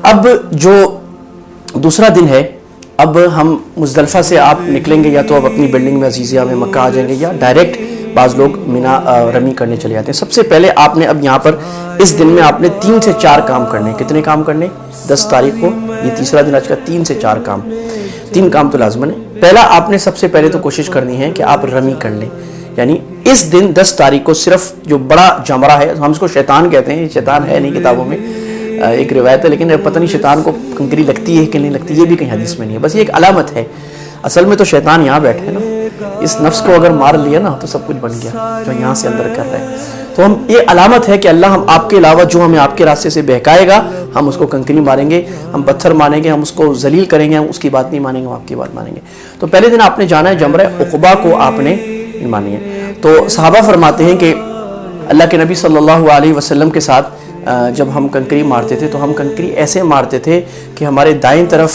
اب جو دوسرا دن ہے، اب ہم مزدلفہ سے آپ نکلیں گے، یا تو اب اپنی بلڈنگ میں عزیزیہ میں مکہ آ جائیں گے، یا ڈائریکٹ بعض لوگ مینا رمی کرنے چلے جاتے ہیں۔ سب سے پہلے آپ نے اب یہاں پر اس دن میں آپ نے 3 سے 4 کام کرنے۔ کتنے کام کرنے؟ 10 تاریخ کو، یہ تیسرا دن آج کا، 3 سے 4 کام، 3 کام تو لازمن ہے۔ پہلا آپ نے سب سے پہلے تو کوشش کرنی ہے کہ آپ رمی کر لیں، یعنی اس دن 10 تاریخ کو صرف جو بڑا جمرہ ہے، ہم اس کو شیطان کہتے ہیں، شیطان ہے نہیں کتابوں میں، ایک روایت ہے، لیکن پتہ نہیں شیطان کو کنکری لگتی ہے کہ نہیں لگتی، یہ بھی کہیں حدیث میں نہیں ہے، بس یہ ایک علامت ہے۔ اصل میں تو شیطان یہاں بیٹھے ہے نا، اس نفس کو اگر مار لیا نا تو سب کچھ بن گیا جو یہاں سے اندر کر رہے ہیں۔ تو ہم یہ علامت ہے کہ اللہ ہم آپ کے علاوہ جو ہمیں آپ کے راستے سے بہکائے گا، ہم اس کو کنکری ماریں گے، ہم پتھر ماریں گے، ہم اس کو ذلیل کریں گے، ہم اس کی بات نہیں مانیں گے، ہم آپ کی بات مانیں گے۔ تو پہلے دن آپ نے جانا ہے جمرہ عقبہ کو آپ نے مانی ہے۔ تو صحابہ فرماتے ہیں کہ اللہ کے نبی صلی اللہ علیہ وسلم کے ساتھ جب ہم کنکری مارتے تھے تو ہم کنکری ایسے مارتے تھے کہ ہمارے دائیں طرف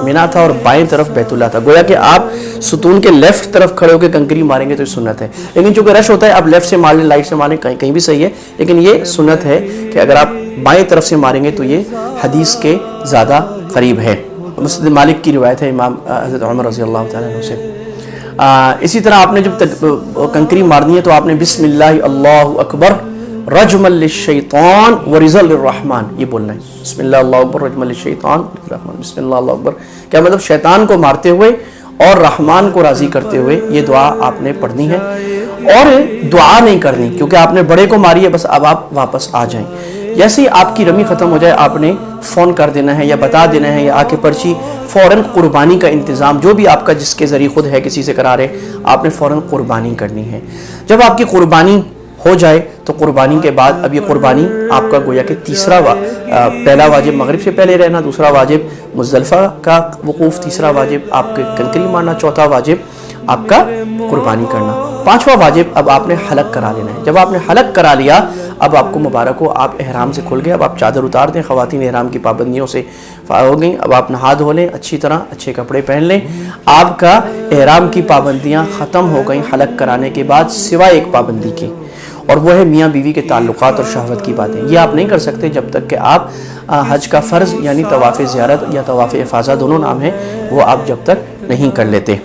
مینا تھا اور بائیں طرف بیت اللہ تھا، گویا کہ آپ ستون کے لیفٹ طرف کھڑے ہو کے کنکری ماریں گے تو یہ سنت ہے، لیکن چونکہ رش ہوتا ہے اب لیفٹ سے مار لیں، رائٹ سے ماریں، کہیں بھی صحیح ہے، لیکن یہ سنت ہے کہ اگر آپ بائیں طرف سے ماریں گے تو یہ حدیث کے زیادہ قریب ہے۔ مسند مالک کی روایت ہے امام حضرت عمر رضی اللہ تعالیٰ عنہ سے۔ اسی طرح آپ نے جب کنکری مارنی ہے تو آپ نے بسم اللہ اللہ اکبر رجما للشیطان ورزا للرحمن یہ بولنا ہے، بسم اللہ اللہ اکبر رجما للشیطان الرحمن، بسم اللہ اللہ اکبر، کیا مطلب شیطان کو مارتے ہوئے اور رحمان کو راضی کرتے ہوئے یہ دعا آپ نے پڑھنی ہے، اور دعا نہیں کرنی کیونکہ آپ نے بڑے کو ماری ہے، بس اب آپ واپس آ جائیں۔ جیسے ہی آپ کی رمی ختم ہو جائے آپ نے فون کر دینا ہے یا بتا دینا ہے یا آ کے پرچی، فوراً قربانی کا انتظام جو بھی آپ کا جس کے ذریعے خود ہے کسی سے کرا رہے، آپ نے فوراً قربانی کرنی ہے۔ جب آپ کی قربانی ہو جائے تو قربانی کے بعد اب یہ قربانی آپ کا گویا کہ تیسرا پہلا واجب مغرب سے پہلے رہنا، دوسرا واجب مزدلفہ کا وقوف، تیسرا واجب آپ کے کنکری مارنا، چوتھا واجب آپ کا قربانی کرنا، پانچواں واجب اب آپ نے حلق کرا لینا ہے۔ جب آپ نے حلق کرا لیا اب آپ کو مبارک ہو، آپ احرام سے کھل گئے، اب آپ چادر اتار دیں، خواتین احرام کی پابندیوں سے فارغ ہو گئیں، اب آپ نہا دھو لیں اچھی طرح، اچھے کپڑے پہن لیں، آپ کا احرام کی پابندیاں ختم ہو گئیں حلق کرانے کے بعد، سوائے ایک پابندی کی، اور وہ ہے میاں بیوی کے تعلقات اور شہوت کی باتیں۔ یہ آپ نہیں کر سکتے جب تک کہ آپ حج کا فرض یعنی طواف زیارت یا طواف افاضہ دونوں نام ہیں وہ آپ جب تک نہیں کر لیتے۔